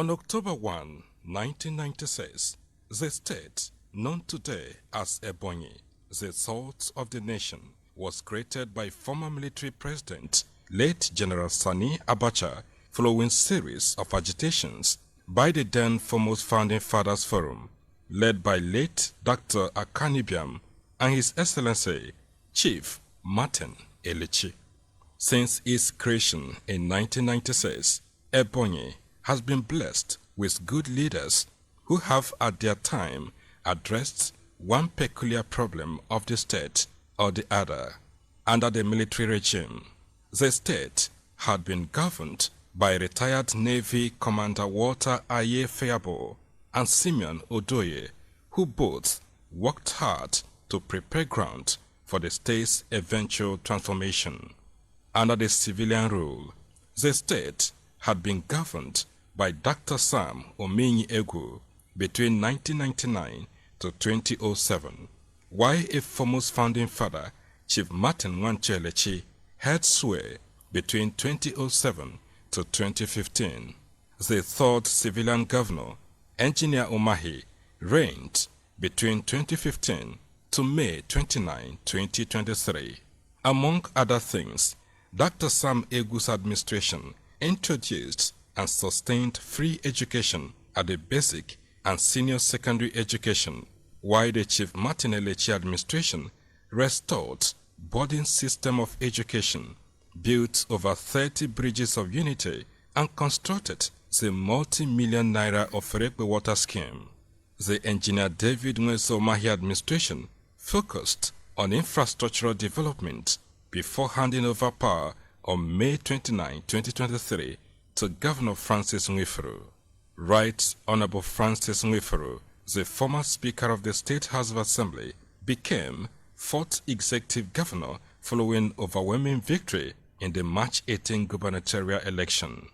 On October 1, 1996, the state, known today as Ebonyi, the salt of the nation, was created by former military president, late General Sani Abacha, following series of agitations by the then foremost founding fathers forum, led by late Dr. Akanibiam and His Excellency Chief Martin Elechi. Since its creation in 1996, Ebonyi has been blessed with good leaders who have at their time addressed one peculiar problem of the state or the other. Under the military regime, the state had been governed by retired Navy Commander Walter Aye Fayabo and Simeon Odoye, who both worked hard to prepare ground for the state's eventual transformation. Under the civilian rule, the state had been governed by Dr. Sam Omenyi Egu between 1999 to 2007, while a foremost founding father, Chief Martin Elechi, held sway between 2007 to 2015. The third civilian governor, Engineer Umahi, reigned between 2015 to May 29, 2023. Among other things, Dr. Sam Egu's administration introduced and sustained free education at the basic and senior secondary education, while the Chief Martin Elechi administration restored boarding system of education, built over 30 bridges of unity, and constructed the multi-million naira Owerri water scheme. The Engineer David Nwesomahi administration focused on infrastructural development before handing over power on May 29, 2023 to Governor Francis Nwifuru. Right Honorable Francis Nwifuru, the former Speaker of the State House of Assembly, became fourth executive governor following overwhelming victory in the March 18 gubernatorial election.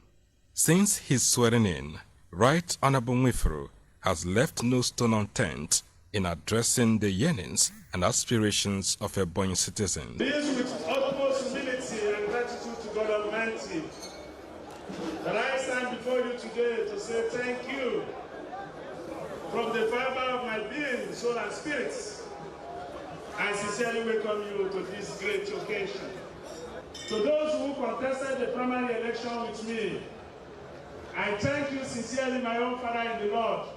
Since his swearing in, Right Honorable Nwifuru has left no stone unturned in addressing the yearnings and aspirations of Ebonyi citizens. This with utmost humility and gratitude to God Almighty, that I stand before you today to say thank you from the fiber of my being, soul and spirit. I sincerely welcome you to this great occasion. To those who contested the primary election with me, I thank you sincerely, my own Father in the Lord,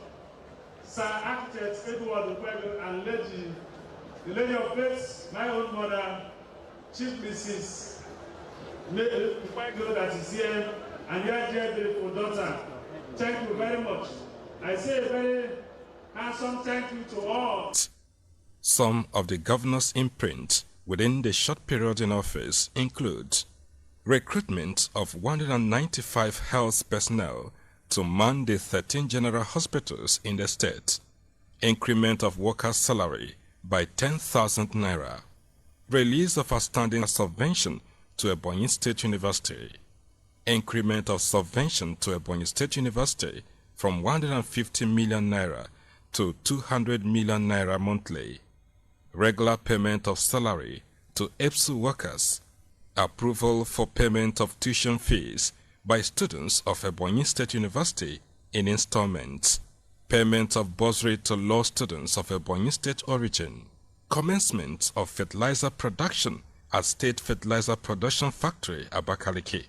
Sir Architect Edward Okwego, and the Lady of Faith, my own mother, Chief Mrs. Okwego that is here, and your dear beautiful daughter. Thank you very much. I say a very handsome thank you to all. Some of the governor's imprint within the short period in office include recruitment of 195 health personnel to man the 13 general hospitals in the state, increment of workers' salary by 10,000 naira, release of outstanding subvention to Ebonyi State University, increment of subvention to Ebonyi State University from 150 million naira to 200 million naira monthly, regular payment of salary to EPSU workers, approval for payment of tuition fees by students of Ebonyi State University in installments, payment of bursary to law students of Ebonyi State origin, commencement of fertilizer production at State Fertilizer Production Factory, Abakaliki,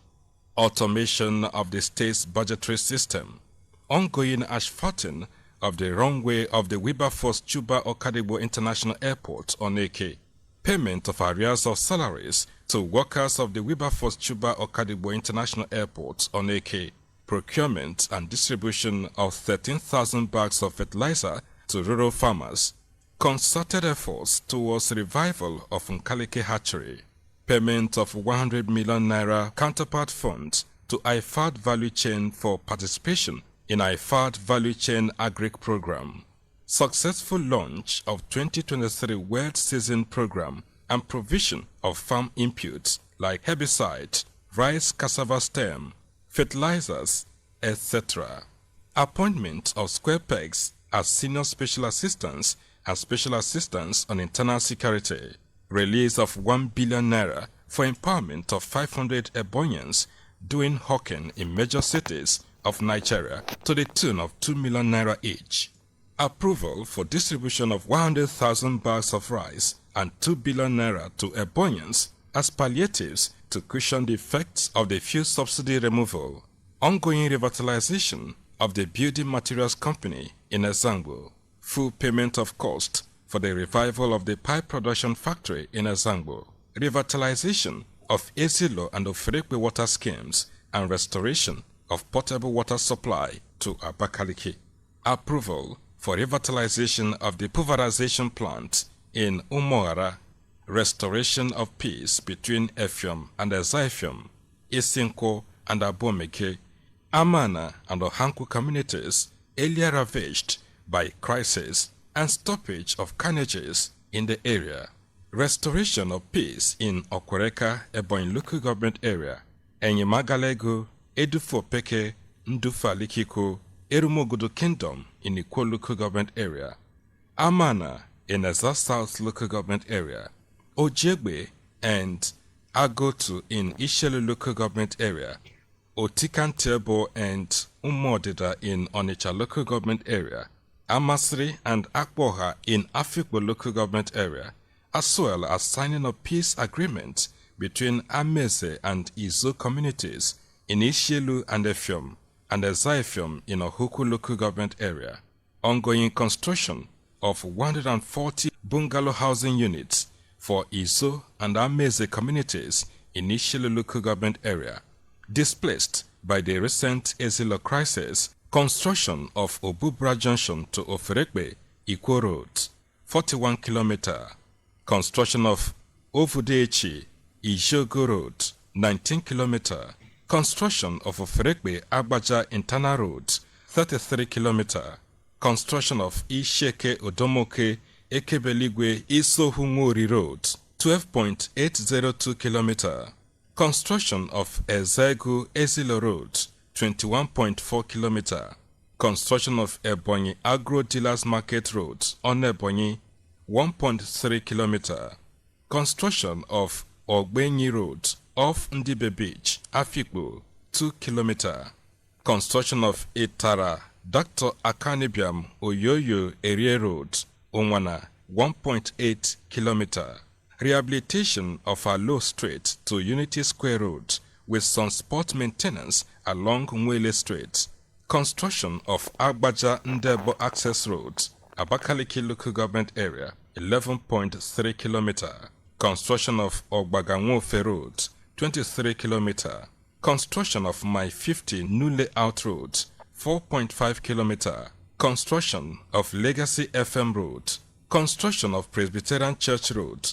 automation of the state's budgetary system, ongoing asphalting of the runway of the Wilberforce Chuba Okadebo International Airport on AK, payment of arrears of salaries to workers of the Wilberforce Chuba Okadebo International Airport on AK, procurement and distribution of 13,000 bags of fertilizer to rural farmers, concerted efforts towards revival of Nkaleke Hatchery, payment of 100 million naira counterpart funds to IFAD Value Chain for participation in IFAD Value Chain Agric Program, successful launch of 2023 World Season Program and provision of farm inputs like herbicide, rice cassava stem, fertilizers, etc. Appointment of square pegs as senior special assistants and special assistants on internal security, release of 1 billion naira for empowerment of 500 Ebonians doing hawking in major cities of Nigeria to the tune of 2 million naira each. Approval for distribution of 100,000 bags of rice and 2 billion naira to Ebonyans as palliatives to cushion the effects of the fuel subsidy removal. Ongoing revitalization of the building materials company in Ezangbo. Full payment of cost for the revival of the pipe production factory in Ezangbo. Revitalization of Ezilo and Oferekwe water schemes and restoration of potable water supply to Abakaliki. Approval for revitalization of the pulverization plant in Umuara. Restoration of peace between Effium and Ezaifium, Isinko and Abomeke, Amana and Ohanku communities earlier ravaged by crisis and stoppage of carnages in the area. Restoration of peace in Okwereka, Ebonyi local government area, Enyemagalego, Edufopeke, Ndufalikiko, Erumogudu Kingdom in Ikwo local government area, Amana in Eza South local government area, Ojegbe and Agotu in Ishelu local government area, Otikantebo and Umodida in Onitsha local government area, Amasri and Akboha in Afikpo local government area, as well as signing of peace agreement between Ameze and Izo communities in Ishelu and Effium and Ezaifium in Ohuku local government area. Ongoing construction of 140 bungalow housing units for Izo and Ameze communities in Ishelu local government area. Displaced by the recent Ezilo crisis, construction of Obubra Junction to Oferekwe, Ikwo Road, 41 km. Construction of Ovudechi, Ijogo Road, 19 km. Construction of Oferekwe Agbaja Internal Road, 33 km. Construction of Isheke Odomoke Ekebeligwe Isohumori Road, 12.802 km. Construction of Ezegu Ezilo Road, 21.4 km. Construction of Ebonyi Agro Dealers Market Road on Ebonyi, 1.3 km. Construction of Ogbenyi Road off Ndibe Beach, Afikpo, 2 km. Construction of Itara Dr. Akanibiam Oyoyo Area Road, Onwana, 1.8 km. Rehabilitation of Alo Street to Unity Square Road with some spot maintenance along Mwele Street. Construction of Agbaja Ndebo Access Road, Abakaliki Local Government Area, 11.3 km. Construction of Ogbaganwofe Road, 23 km. Construction of My 50 New Layout Road, 4.5 km. Construction of Legacy FM Road. Construction of Presbyterian Church Road.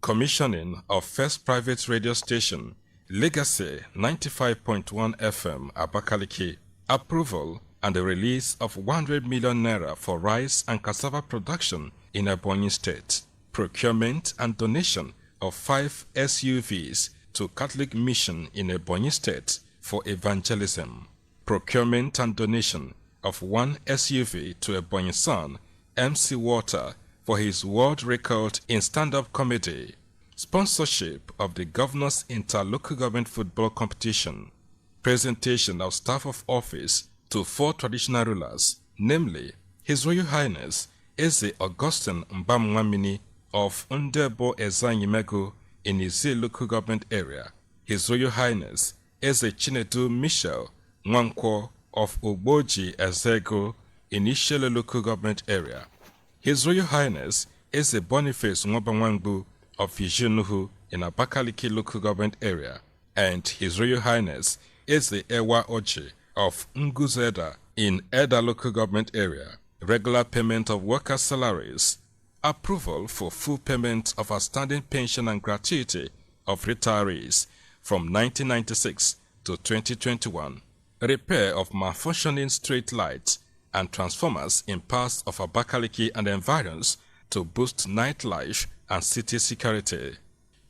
Commissioning of first private radio station, Legacy 95.1 FM, Abakaliki. Approval and the release of 100 million naira for rice and cassava production in Ebonyi State. Procurement and donation of 5 SUVs to Catholic Mission in Ebonyi State for evangelism. Procurement and donation of 1 SUV to Ebonyi son, MC Water, for his world record in stand-up comedy. Sponsorship of the Governor's Inter-Local Government Football Competition. Presentation of staff of office to 4 traditional rulers, namely His Royal Highness Eze Augustine Mbamwamini of Ndebo Ezanyimego in Ize Local Government Area, His Royal Highness Eze Chinedu Michel Nwankwo of Ogboji Ezego in Ishele Local Government Area, His Royal Highness Eze Boniface Nwabangwangbu of Ijenuhu in Abakaliki Local Government Area, and His Royal Highness Eze Ewa Oji of Nguzeda in Eda Local Government Area. Regular payment of workers' salaries. Approval for full payment of outstanding pension and gratuity of retirees from 1996 to 2021. Repair of malfunctioning street lights and transformers in parts of Abakaliki and environs to boost nightlife and city security.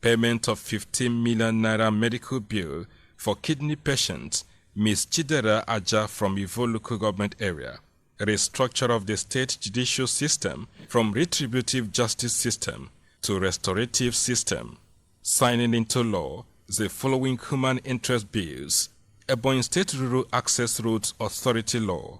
Payment of 15 million naira medical bill for kidney patient Ms. Chidera Aja from Ivo Local Government Area. Restructure of the state judicial system from retributive justice system to restorative system. Signing into law the following human interest bills. Ebonyi State Rural Access Roads Authority Law,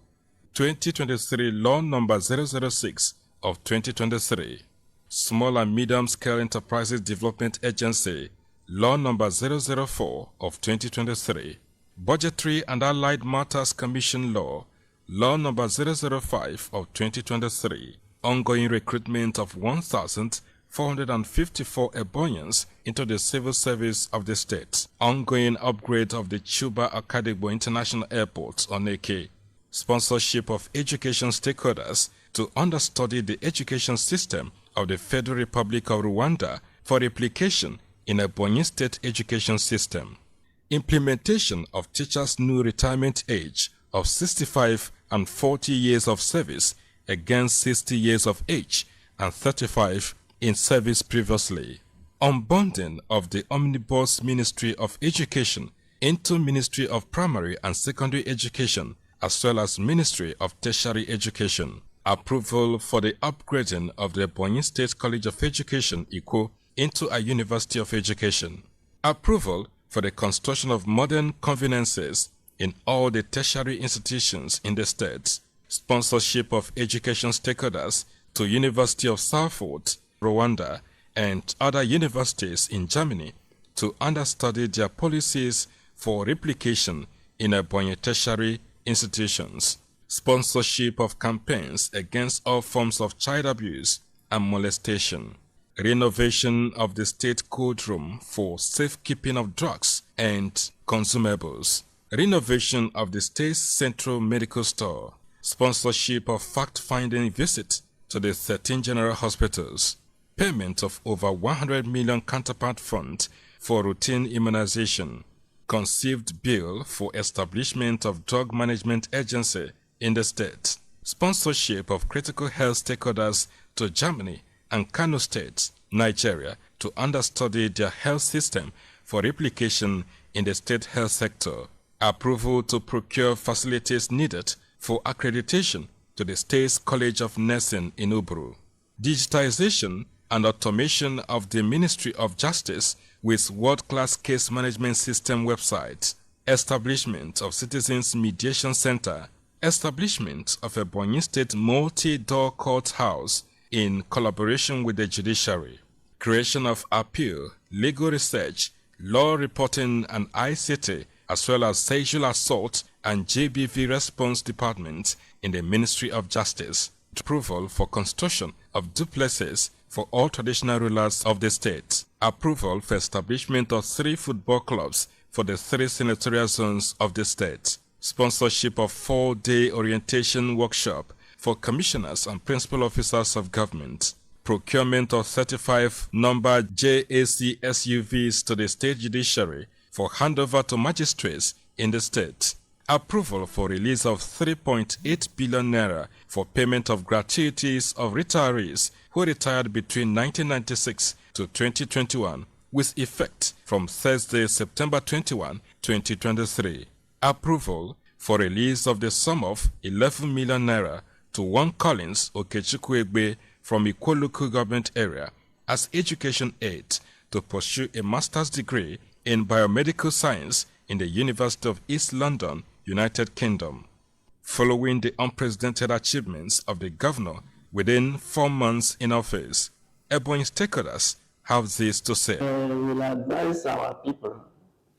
2023 Law Number 006 of 2023, Small and Medium Scale Enterprises Development Agency, Law Number 004 of 2023, Budgetary and Allied Matters Commission Law, Law Number 005 of 2023, ongoing recruitment of 1,454 Ebonyans into the civil service of the state, ongoing upgrade of the Chuba Akadegbo International Airport on Eke, sponsorship of education stakeholders to understudy the education system of the Federal Republic of Rwanda for replication in Ebonyi State education system, implementation of teachers' new retirement age of 65 and 40 years of service against 60 years of age and 35 in service previously, unbundling of the Omnibus Ministry of Education into Ministry of Primary and Secondary Education as well as Ministry of Tertiary Education, approval for the upgrading of the Ebonyi State College of Education Ikwo into a University of Education, approval for the construction of modern conveniences in all the tertiary institutions in the state, sponsorship of education stakeholders to University of Salford, Rwanda, and other universities in Germany to understudy their policies for replication in Ebonyi tertiary institutions, sponsorship of campaigns against all forms of child abuse and molestation, renovation of the state cold room for safekeeping of drugs and consumables, renovation of the state's central medical store, sponsorship of fact-finding visit to the 13 general hospitals, payment of over 100 million counterpart fund for routine immunization, conceived bill for establishment of drug management agency in the state, sponsorship of critical health stakeholders to Germany and Kano State, Nigeria, to understudy their health system for replication in the state health sector, approval to procure facilities needed for accreditation to the State's College of Nursing in Uburu, digitization and automation of the Ministry of Justice with world-class case management system website, establishment of Citizens Mediation Center, establishment of a Ebonyi State multi-door courthouse in collaboration with the judiciary, creation of appeal, legal research, law reporting and ICT, as well as sexual assault and JBV response department in the Ministry of Justice, approval for construction of duplexes for all traditional rulers of the state, approval for establishment of 3 football clubs for the 3 senatorial zones of the state, sponsorship of 4-day orientation workshop for commissioners and principal officers of government, procurement of 35 number JAC SUVs to the state judiciary for handover to magistrates in the state, approval for release of 3.8 billion naira for payment of gratuities of retirees who retired between 1996 to 2021 with effect from Thursday, September 21, 2023. Approval for release of the sum of 11 million naira to one Collins Okechukwu from Ikwo local government area as education aid to pursue a master's degree in biomedical science in the University of East London, United Kingdom. Following the unprecedented achievements of the governor within 4 months in office, Ebonyi stakeholders have this to say. We will advise our people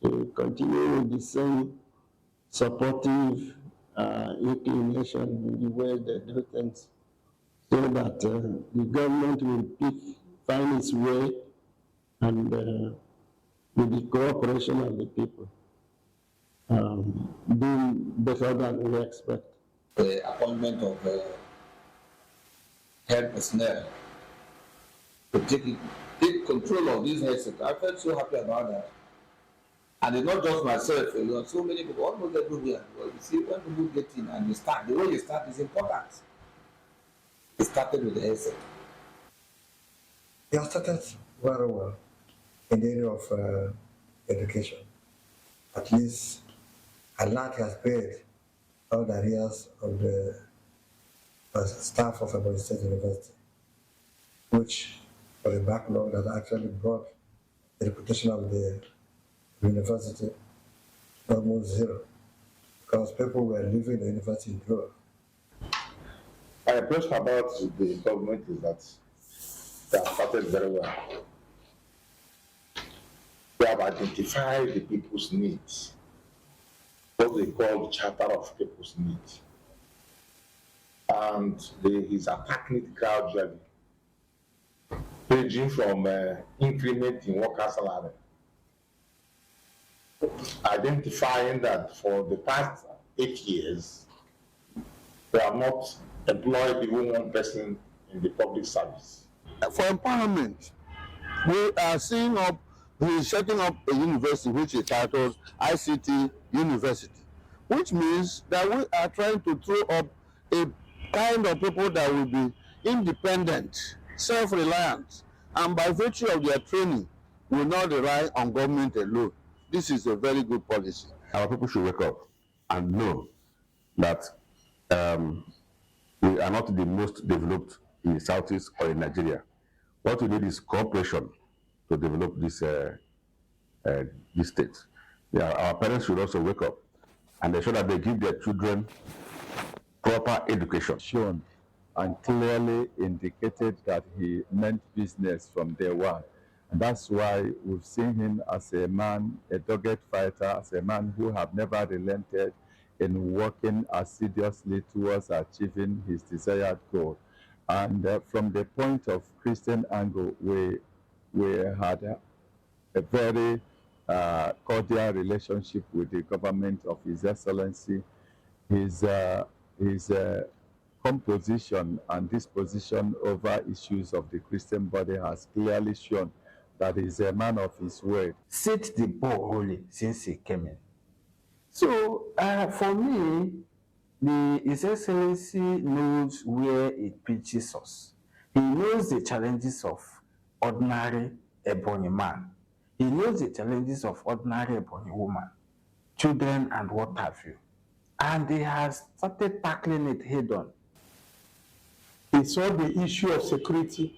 to continue with the same supportive inclination in the way they do things, so that the government will find its way and with the cooperation of the people, doing better than we expect. The appointment of health personnel to take control of this health sector. I felt so happy about that. And it's not just myself, there are so many people, almost everywhere. Well, you see, when people get in and you start, the way you start is important. It started with the health sector. We have started very well in the area of education. At least a lot has paid all the areas of the staff of Ebonyi State University, which was a backlog that actually brought the reputation of the university almost zero, because people were leaving the university in droves. My impression about the government is that they have started very well. They have identified the people's needs, what they call the charter of people's needs. And he's attacking it gradually, ranging from increment in worker salary, identifying that for the past 8 years, they have not employed even one person in the public service. For empowerment, we are setting up a university which is titled ICT University, which means that we are trying to throw up a kind of people that will be independent, self-reliant, and by virtue of their training will not rely on government alone. This is a very good policy. Our people should wake up and know that we are not the most developed in the Southeast or in Nigeria. What we need is cooperation to develop this state. Yeah, our parents should also wake up and ensure that they give their children proper education. Shown and clearly indicated that he meant business from day one. And that's why we've seen him as a man, a dogged fighter, as a man who have never relented in working assiduously towards achieving his desired goal. And from the point of Christian angle, we had a very cordial relationship with the government of His Excellency. His composition and disposition over issues of the Christian body has clearly shown that he is a man of his word. Set the ball holy since he came in. So for me, His Excellency knows where it pitches us. He knows the challenges of ordinary Ebonyi man. He knows the challenges of ordinary Ebonyi woman, children, and what have you. And he has started tackling it head on. He saw the issue of security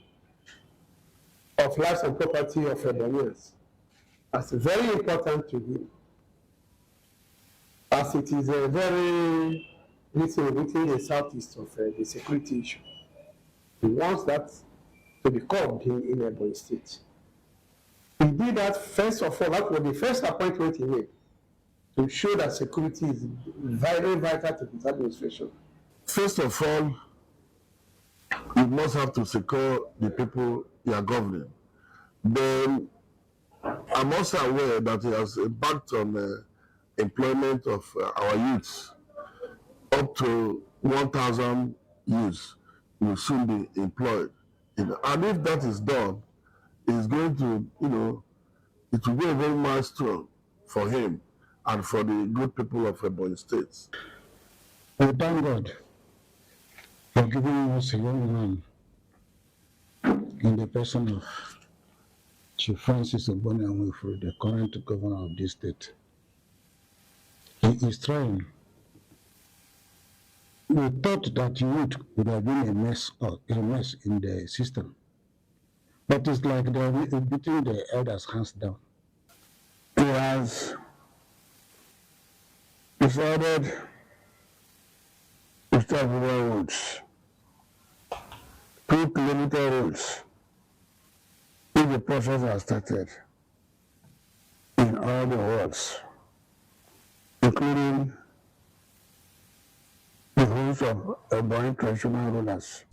of lives and property of Ebonyians as very important to him, as it is a very within the southeast of the security issue. He wants that to be curbed in Ebonyi State. He did that first of all. That was the first appointment he made, to show that security is very vital to his administration. First of all, you must have to secure the people you are governing. Then, I'm also aware that he has embarked on employment of our youths. Up to 1,000 youths will soon be employed. And if that is done, it's going to, it will be a very milestone for him and for the good people of Ebonyi State. We thank God for giving us a young man in the person of Chief Francis Ebonyi Olympics, the current governor of this state. He is trying. We thought that youth would have been a mess in the system. But it's like they're beating the elders hands down. He has decided to start roads, 2-kilometer roads, if the process has started in all the wards, including the rules of Ebonyi traditional rulers.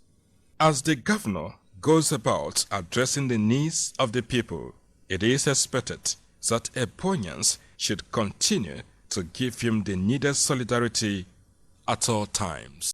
As the governor goes about addressing the needs of the people, it is expected that Ebonians should continue to give him the needed solidarity at all times.